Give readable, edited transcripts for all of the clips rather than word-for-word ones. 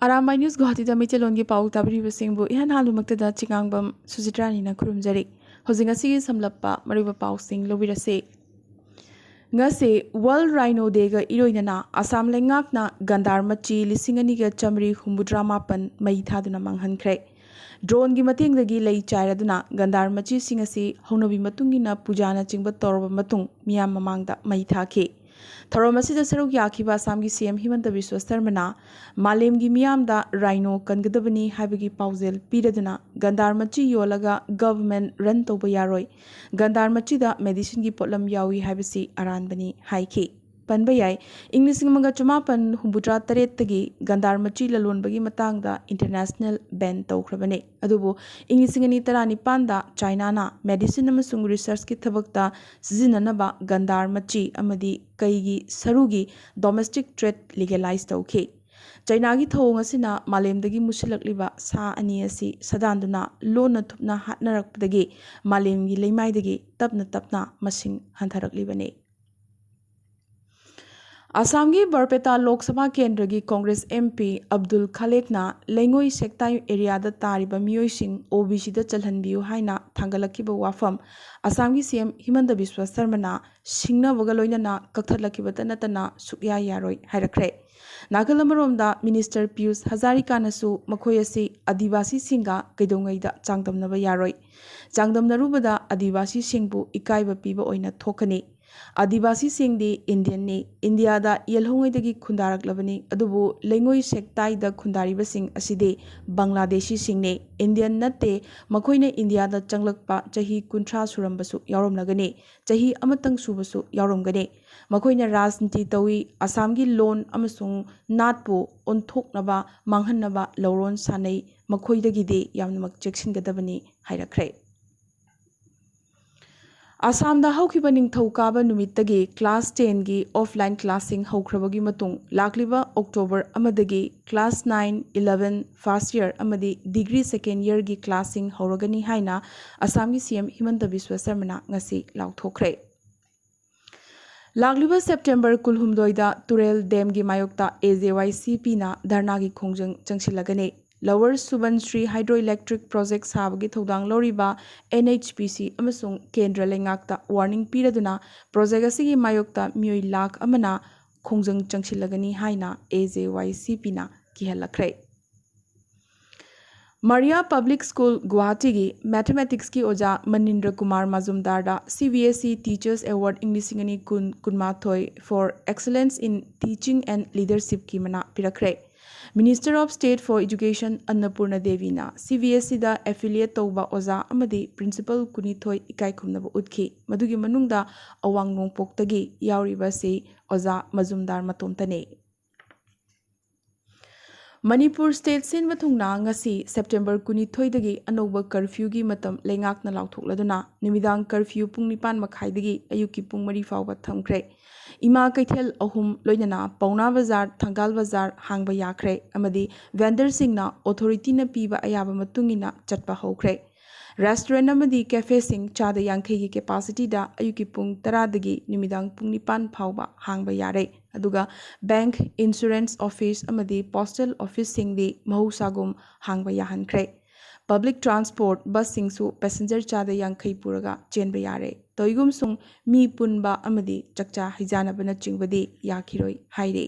Arambai news Guwahati मैतेलोंगी पाउ ताबरीबसिंगबु इहान हालुमक्तदा चिंगांगबम सुजित्रानीना खुरुमजरी housing असिगी समलप्पा मरुबा पाउसिंग लोबिरसे ngase World Rhino Day ga iroinana Assam lengakna gandar machi lisingani ga chamri humbudra mapan mai thaduna manghankhre drone gi matengdagi lei chairaduna gandar machi singasi haunabi matungina pujana chingba torba matung miyam mamangda mai thakhe Thorom asida saruk yakiba Assam gi CM Himanta Biswa Sarmana malem gi miyamda rhino kangadabani habigi pausel piraduna gandar machi yolaga government run toba yaroi gandar machi da medicine gi potlam yawi habisi aranbani haiki panba yai English manga chumapan humbutra taret tagi gandar machi lalonbagi matangda international ban tawkhrabane adubu English ngani tarani panda China na medicine amasung research ki thabakta sizinanaba gandar machi amadi kaigi sarugi domestic trade legalize tawkhe China gi thong asina malemdagi musilakliba sa ani asi sadanduna lona thupna hatnarakpdagi malem gi leimaidagi tapna masing hantaraklibane Assam की बरपेटा लोकसभा केंद्र की Congress MP Abdul खलेकना लेंगोई सेक्टाई area दा तारिबा मियोइसिंग OBC दा चलहनबियु हाइना थांगलकिबा वाफम Assam की CM Himanta Biswa शर्माना सिंगनबगा लोइनना कक्थलकिबा नतना सुक्या यारोय हाइरख्रे नागलमरोमदा minister Piyush हजारिकानसु मखोय असि आदिवासी सिंगा कैदोंगैदा चांगदमनबा यारोय चांगदमनरुबदा आदिवासी सिंगबु इकाइबा पीबा ओइना थोकनी आदिवासी सिंगदी इंडियन ने इंडिया दा यलहोंगैदगी खुंदारकलबनी अदुबु लेंगोई सेक्टाई दा खुंदारिबा सिंग असिदे बांग्लादेशी सिंग ने इंडियन नत्ते मखोइने इंडिया दा चंगलकपा चही 30 सुरंबसु यावरमलगने चही अमतंग सुबसु यावरमगने मखोइने राजनीति तवी असम की लोन अमसुंग नाटपु ओंथोकनबा मांगहनबा लौरोन सानै मखोइदगिदे यामनमक चेक्सिनगदबनी हाइरख्रे Assam da haukiba ningthaukaaba numittagi class 10 gi offline classing haukrabagi matung lakliba October amadagi class 9 11 first year amadi degree second year gi classing hauragani haina Assam gi CM Himanta Biswa Sarmana ngasi lauthokre Lagliba September kulhumdoida Turel Dam gi mayokta AJYCP na dharna gi khongjang changsilagane Lower Subansri Hydroelectric Project sabagi thodang loriba NHPC amasung Kendra lengakta warning piraduna project asigi mayokta mioi lakh amana khongjang changsilagani haina AJYCP na kihalakre Maria Public School Guwahati gi mathematics ki oja Manindra Kumar Mazumdar da CBSE Teachers Award English ngani kunmathoi for excellence in teaching and leadership ki mana pirakre Minister of State for Education Annapurna Devi na CBSE da affiliate tawba oza amadi principal kunithoi ikai khumnaba utki madugi manungda awang nongpoktagi yauriba se oza Mazumdar matomtane Manipur State Sin Wathungna ngasi September 23 dagi anoba curfew gi matam lengakna lauthokladuna nimidang curfew pung 9 makhai dagi ayuki pung 3 fawba thamkre Ima kaithel ahum loinana Pauna Bazar Thangal Bazar hangba yakre amadi vendor singna authority na piba ayaba matungina chatpa hokre restaurant amadi cafe sing chada yankhai gi capacity da ayuki pung 10 dagi nimidang pung 9 phawba hangba yare aduga bank insurance office amadi postal office singdi mahusagum hangba yahankre Public transport bus singsu passenger chada yankhai puraga chenba yare toigum sung mi punba amadi chakcha hijana bana chingbadi yakhiroi haire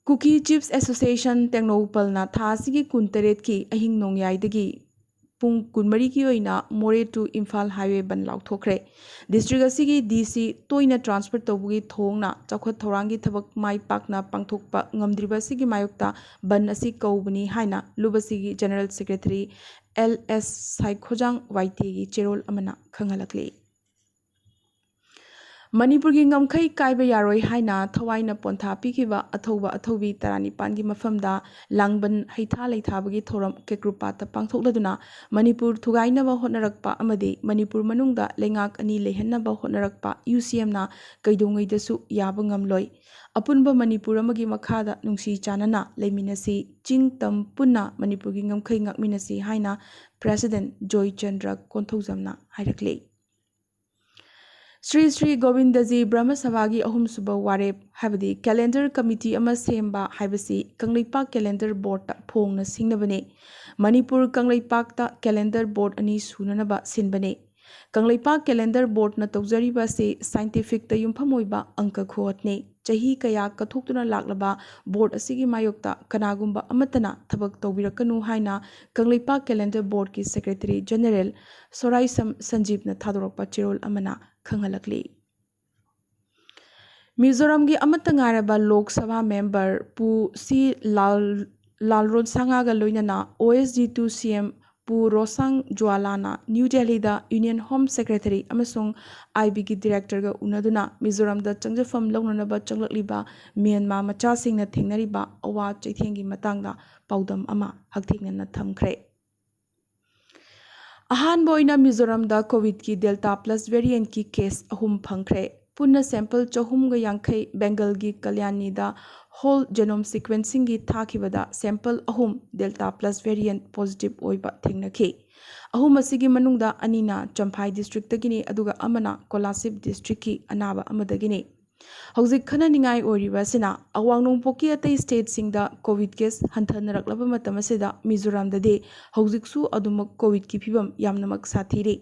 Cookie Chips Association Technopal na thasigi kuntaret ki ahing nongyai dagi pung kunmari ki oina more to Imphal highway ban lauthokre district asigi DC toina transfer tobugi thongna chakhot thorangi thabak mai pakna pangthokpa ngamdriba sigi mayokta ban asi kaubani haina lubasigi general secretary LS Saikhojang YT gi cherol amana khanghalakle Manipur gi ngamkhai kaiba yaroi haina thawaina pontha pikiba athoba athobi tarani pangi mafamda langban haitha leithabagi thoram kekrupa ta pangthokladuna Manipur thugaina ba honarakpa amadi Manipur manungda lengak ani lehenna ba honarakpa UCM na kaidongai dasu yaba ngamloi apunba Manipur amagi makhada nungsi chanana leiminasi chingtam punna Manipur gi ngamkhai ngakminasi haina President Joy Chandra Konthojamna hairakle Shri Shri Govindji Brahma सभागी अहुमसुब वारेप हाबदी calendar committee अमा सेम्बा हाबसी Kangleipak calendar board फोंगना सिंगनबने मणिपुर कंगलेपाकता calendar board अनि सुननबा सिनबने Kangleipak calendar board न तौजरीबा से साइंटिफिक युमफम ओइबा अंक खोटने चही कया कथोक्तुना लाक्लबा बोर्ड असिगी मायोक्ता कनागुंबा अमतना थबक तौबिरकनु हाइना कंगलेपाक कैलेंडर बोर्ड की सेक्रेटरी जनरल सोराइसम संजीव न थादोरकपा चिरोल अमना खंगलकली मिजोरम की अमतंगारबा लोक सभा मेंबर पु सी लालरोड सांगागा लोइनना OSG2 CM पु रोसांग ज्वालाना न्यू दिल्ली दा यूनियन होम सेक्रेटरी अमसुंग IB की डायरेक्टर गा उनदुना मिजोरम दा चंगजफम लौननबा चंगलकलिबा म्यांमार मचासिंगना थेंगनरिबा अवा चैथेंगी मतंगदा पाउदम अमा हकथिंगना थमख्रे अहानबा ओइना मिजोरम दा कोविड की डेल्टा प्लस वेरिएंट की केस अहुम फंख्रे पुनः सैंपल चहुमगा यांखै बेंगल की कल्याणी दा होल जेनोम सीक्वेंसिंग की थाखिबदा सैंपल अहुम डेल्टा प्लस वेरिएंट पॉजिटिव ओइबा थेंगनखि अहुम असिगी मनुंगदा अनिना चंफाई डिस्ट्रिक्ट तगिनी अदुगा अमना कोलासिब डिस्ट्रिक्ट की अनाबा अमदगिनी हौजिक खननिंगाई ओरिबसिना अवांग नोंपोकी अतै स्टेट सिंगदा कोविड केस हंथनरकलबा मतमसिदा मिजोरम ददे हौजिकसु अदुमक कोविड की फिबम यामनमक साथीरे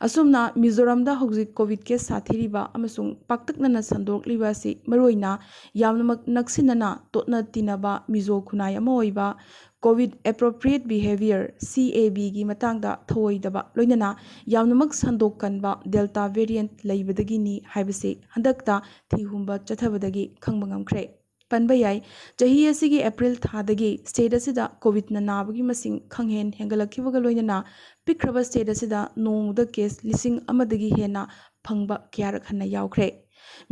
असुमना मिजोरम दा हौजिक कोविड केस साथीरिबा अमसुंग पाक्तकनना संदोकलिबासि मरोइना यामनमक नक्सिनना तोटना तिनबा मिजो खुनाय अमा ओइबा कोविड एप्रोप्रिएट बिहेवियर CAB की मतंगदा थोइदबा लोइनना यामनमक संदोकनबा डेल्टा वेरिएंट लैबदगिनी हाइबसे हंदकता थिहुंबा चथबदगी खंगबंगमख्रे पनबा याई चही असिगी एप्रिल थादगी स्टेट असिदा कोविड नाबगी मसिंग खंगहेन हेंगलखिबगा लोइनना पिख्रबा स्टेट असिदा नोंगदा केस लिसिंग अमदगी हेना फंगबा क्यारक हन्ना यावख्रे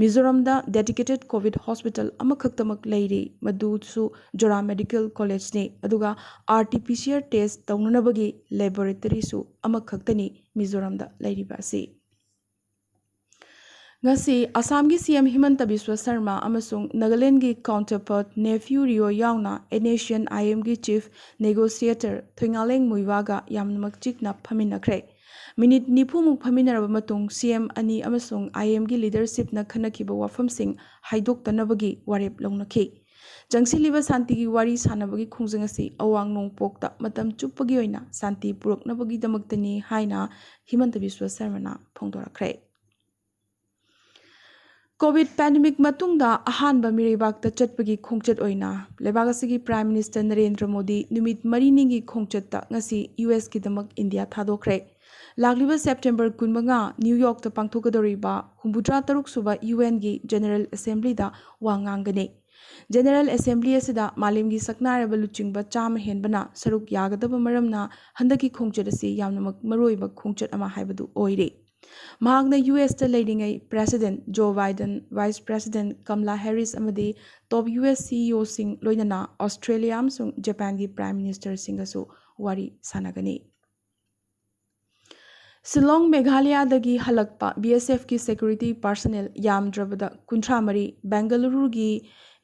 मिजोरम दा डेडिकेटेड कोविड हॉस्पिटल अमखक्तमक लैरी मदुसु जोरा मेडिकल कॉलेज ने अदुगा RT-PCR टेस्ट तौननबगी लैबोरेटरी सु अमखक्तनी मिजोरम दा लैरिबासी ngasi असम की CM हिमंत बिस्वा शर्मा अमसुंग नागालैंड की काउंटरपार्ट नेफ्यू रियो यावना एनेशियन IM की चीफ नेगोशिएटर थुंगालेंग मुइवागा यामनमक चिकना फमिनखरे मिनिट निफुमुक फमिनरबा मतुंग CM अनि अमसुंग IM की लीडरशिप न खनखिबा वाफमसिंग हाइदोक्तनबगी वारेप लौनखि जंगसिलिबा शांति की वारी सानबगी खुंजंग असि अवांग नोंगपोक्ता मतम चुप्पगी ओइना शांति पुरकनबगी दमक्तनी हाइना हिमंत बिस्वा शर्माना फोंदोरखरे कोविड पैंडेमिक मतुंगदा अहानबा मिरेबाकता चटपगी खोंगचत ओइना लेबागसिगी प्राइम मिनिस्टर नरेंद्र मोदी नुमित मरीनिंगी खोंगचत्ता ngasi US की दमक इंडिया थादोखरे लागलिबा सेप्टेम्बर 15 न्यूयॉर्क ता पांगथोकदोरिबा 63 सुबा UN की जनरल असेंबली दा वांगांगने जनरल असेंबली असिदा मालेमगी सकनारबा लुचिंगबा चाम हेनबना सरुक यागदबा मरमना हंदकी खोंगचत असि यामनमक मरोइबा खोंगचत अमा हाइबदु ओइरे महागना US ता लेडिंगै president Joe Biden vice president Kamala Harris अमदी टॉप US CEO सिंग लोइनना ऑस्ट्रेलिया अमसुंग जापान की प्राइम मिनिस्टर सिंगसु वारी सानगनी शिलोंग मेघालय दगी हलकपा BSF की सिक्योरिटी पर्सनल यामद्रबदा 53 बेंगलुरु की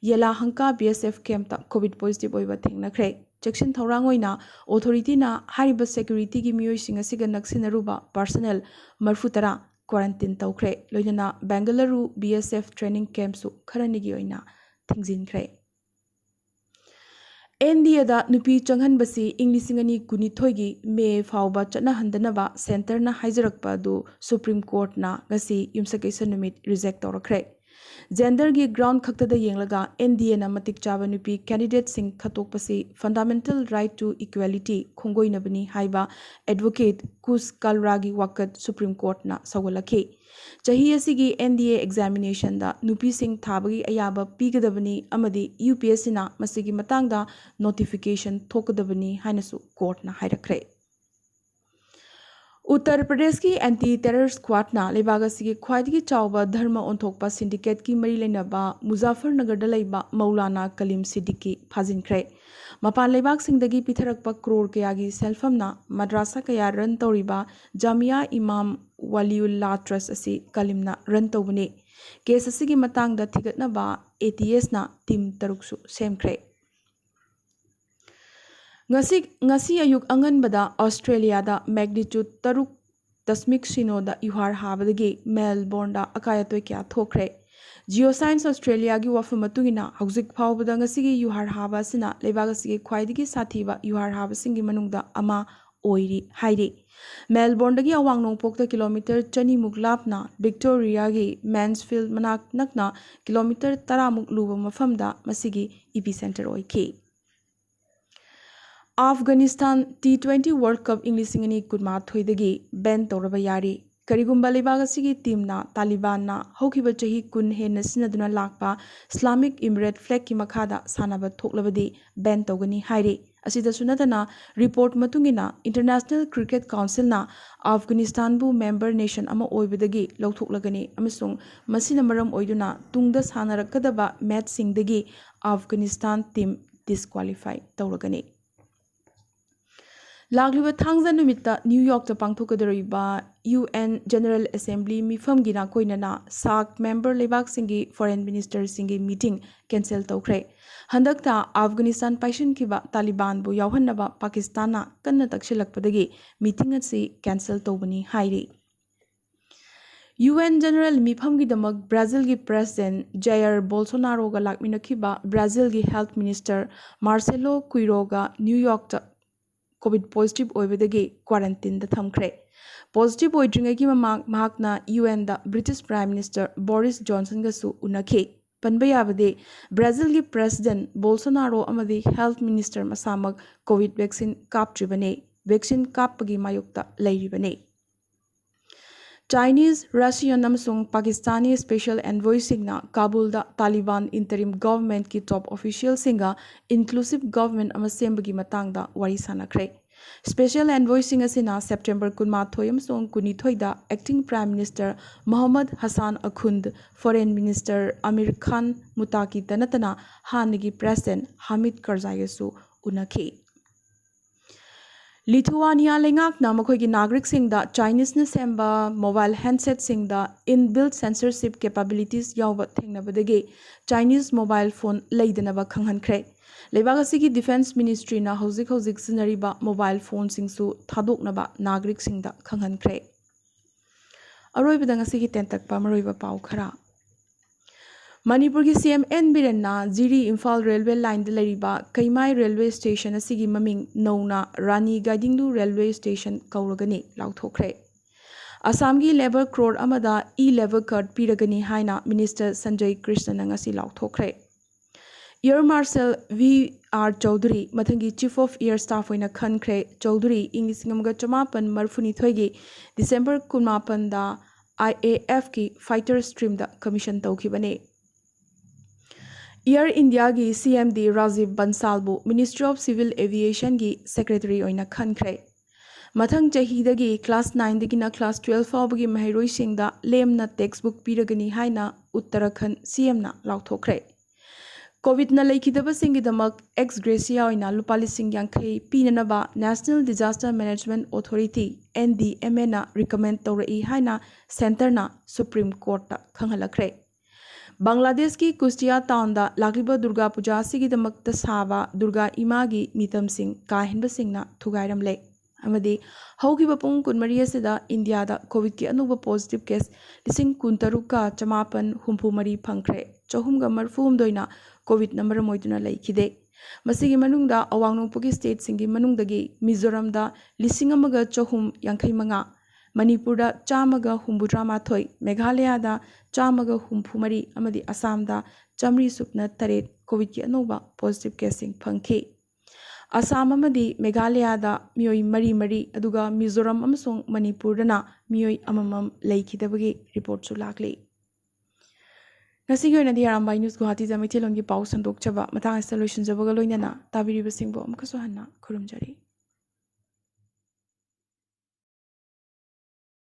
येलाहंका BSF कैंप ता कोविड पॉजिटिव ओइबा थेंगनखरे चेक्शन थौरांगोइना ऑथोरिटीना हारिबा सिक्योरिटी की मियोइसिंग असिगा नक्सिनरुबा पर्सनल मरफुतरा क्वारंटाइन तौख्रे लोइनना बेंगलुरु BSF ट्रेनिंग कैंप सु खरनिगी ओइना थिंगजिनख्रे NDA दा नुपी चंगहनबसी इंग्लिसिंगनी कुनिथोइगी मे फावबा चटनाहंदनबा सेंटरना हाइजरकपा दु सुप्रीम कोर्ट ना ngasi युमसकेसन नुमित रिजेक्ट तौरखरे जेंडर की ग्राउंड खक्तदा येंगलगा NDA ना मतिक चाबा नुपी कैंडिडेट सिंग खतोकपसी फंडामेंटल राइट टू इक्वालिटी खोंगोइनबनी हाइबा एडवोकेट कुस कलरागी वाकत सुप्रीम कोर्ट ना सगोलखि चही असिगी NDA एग्जामिनेशन दा नुपी सिंग थाबगी अयाबा पीगदबनी अमदी UPSC ना मसिगी मतंगदा नोटिफिकेशन थोकदबनी हाइनसु कोर्ट ना हाइरखरे उत्तर प्रदेश की एंटी टेरर स्क्वाड ना लेबागसी ख्वाइदगी चावबा धर्म ओंथोकपा सिंडिकेट की मरी लेनबा मुजफ्फरनगर लैबा मौलाना कलीम सिद्दीकी फाजिनख्रे मपान लेबाक सिंगदगी पिथरकपा करोड़ कयागी सेल्फमना मद्रासा कया रन तौरिबा जामिया इमाम वलीउल्लाह ट्रस्ट असी कलीमना रन तौबने केस असिगी मतंगदा थिगतनबा ATS ना टीम तरुकसु सेमख्रे ngasi ayuk anganbada Australia da magnitude 3 तस्मिक सिनोदा युहार हाबदगी मेलबोर्न अकायतोय क्या थोखरे जियोसाइंस ऑस्ट्रेलिया की वफम मतुगिना हौजिक फावबदा ngasiगी युहार हाबा सिना लेबाग asiगी ख्वाइदगी साथीबा युहार हाबसिंगी मनुंगदा अमा ओइरी हाइरी मेलबोर्न अवांग नोंपोक्ता किलोमीटर 2 मुक लापना विक्टोरिया की मैन्सफील्ड मनाक नकना किलोमीटर 10 मुक लूब मफमदा मसिगी इपीसेंटर ओइखी अफगानिस्तान T20 वर्ल्ड कप इंग्लिसिंगनी कुनमाथोइदगी बैन तौरबा यारी करिगुम्बा लेबाग असिगी टीमना तालिबानना हौखिबा चही कुन हेन सिनदुना लाकपा इस्लामिक इमिरेट फ्लैग की मखादा सानबा थोकलबदी बैन तौगनी हाइरी असिदसु नतना रिपोर्ट मतुंगिना इंटरनेशनल क्रिकेट काउंसिलना अफगानिस्तान बु मेंबर नेशन अमा ओइबदगी लौथोकलगनी अमसुंग मसिना मरम ओइदुना तुंगदा सानरकदबा मैच सिंगदगी अफगानिस्तान टीम डिस्क्वालीफाई तौरगनी लागलिबा थांगजा नुमित्ता न्यूयॉर्क पांथोकदरिबा UN जनरल असेंबली मिफमगिना कोइनना साक मेंबर लेबाक सिंगी फॉरेन मिनिस्टर सिंगी मीटिंग कैंसिल तौखरे हंदकता अफगानिस्तान पाइशनखिबा तालिबान बु यावहन्नबा पाकिस्तानना कन्ना तक्सिलकपदगी मीटिंग असि कैंसिल तौबनी हाइरी UN जनरल मिफमगिदमक ब्राजील की प्रेसिडेंट जायर बोल्सोनारोगा लाकमिनखिबा ब्राजील की health minister Marcelo Queiroga New York COVID positive ओइबदगी क्वारंटीन थमख्रे पॉजिटिव ओइद्रिंगैगी ममाकना UN दा British prime minister Boris Johnson गसु उनखे पनबयाबदे ब्राजील की प्रेसिडेंट बोल्सोनारो अमदी हेल्थ मिनिस्टर मसामक कोविड वैक्सीन कापट्रिबने वैक्सीन कापगी मायुक्ता लैरिबने चाइनीज रशियन अमसुंग पाकिस्तानी स्पेशल एनवॉय सिंगना काबुलदा तालिबान इंटरिम गवर्नमेंट की टॉप ऑफिशियल सिंगा इंक्लूसिव गवर्नमेंट अमा सेंबगी मतांगदा वारी सानख्रे स्पेशल एनवॉय सिंग असिना सेप्टेंबर 19 अमसुंग 19 acting prime minister Mohammad Hasan Akhund foreign minister Amir Khan Muttaqi तनतना हानगी प्रेसिडेंट हामिद करजाईसु उनखी लिथुआनिया लेंगाकना मखोइगी नागरिकसिंगदा चाइनीसना सेंबा मोबाइल हैंडसेटसिंगदा इनबिल्ट सेंसरशिप कैपेबिलिटीज यावबा थेंगनबदगी चाइनीस मोबाइल फोन लेदनबा खंगहनख्रे लेबाग असिगी डिफेंस मिनिस्ट्रीना हौजिक सिनरिबा मोबाइल फोन सिंगसु थादोकनबा नागरिकसिंगदा खंगहनख्रे अरोइबदा ngasiगी तेंतकपा मरोइबा पाउ खरा मणिपुर की CM N बिरेन्ना जिरी इम्फाल रेलवे लाइन लेरिबा कैमाई रेलवे स्टेशन असिगी ममिंग नौना रानी गाइडिंगलु रेलवे स्टेशन कौरगनी लाउथोखरे असम की लेबर क्रोर अमदा लेबर कार्ड पीरगनी हाइना मिनिस्टर संजय कृष्णन ngasi लाउथोखरे एयर मार्शल VR चौधरी मथंगी चीफ ऑफ एयर स्टाफ होइना खनख्रे चौधरी इंग 1993 की दिसंबर 19 दा IAF की फाइटर स्ट्रीम दा कमीशन तौखिबने एयर इंडिया की CMD राजीव बंसालबु मिनिस्ट्री ऑफ सिविल एविएशन की सेक्रेटरी ओइना खनख्रे मथंग चहीदगी क्लास 9 दगिना क्लास 12 फावगी महरोइसिंगदा लेमना टेक्स्ट बुक पीरगनी हाइना उत्तराखंड CM ना लाउथोखरे कोविड ना लेखिदबसिंगिदमक एक्स ग्रेसिया ओइना लुपा लिसिंग यांखै पीननबा national disaster management authority NDMA ना रिकमेंड तौरई हाइना सेंटरना सुप्रीम कोर्ट ता खंगहलखरे बांग्लादेश की कुश्तिया टाउन लागिबा दुर्गा पूजा सिगिदमक साबा दुर्गा इमा की मितम सिंह काहेनबसिंगना थुगाइरमले अमदी हौगिबा पुंग 13 असिदा इंडिया दा कोविड की अनुब पॉजिटिव केस 13,953 फंख्रे 340 कोविड नंबर मोइदुना लेखिदे मसिगी मनुंगदा अवांग नोंपोगी स्टेट सिंगी मनुंगदगी मिजोरम दा 1,355 मणिपुर चामगा हुम्बुद्रा माथोई मेघालय चामगा हुम्फुमरी अमदी असम चमरी सुपना तरेट कोविड की अनोबा पॉजिटिव केसिंग फंखी असम अमदी मेघालय मियोई मरी अदुगा मिजोरम अमसोंग मणिपुरना मियोई अममम लेखिदबगी रिपोर्ट सु लाखली ngasigi oinadi arambai news guwahati da maitheilon gi pau sandokchaba matang installation jabaga loinana tabiriba singbo amkaso hanna khurumjari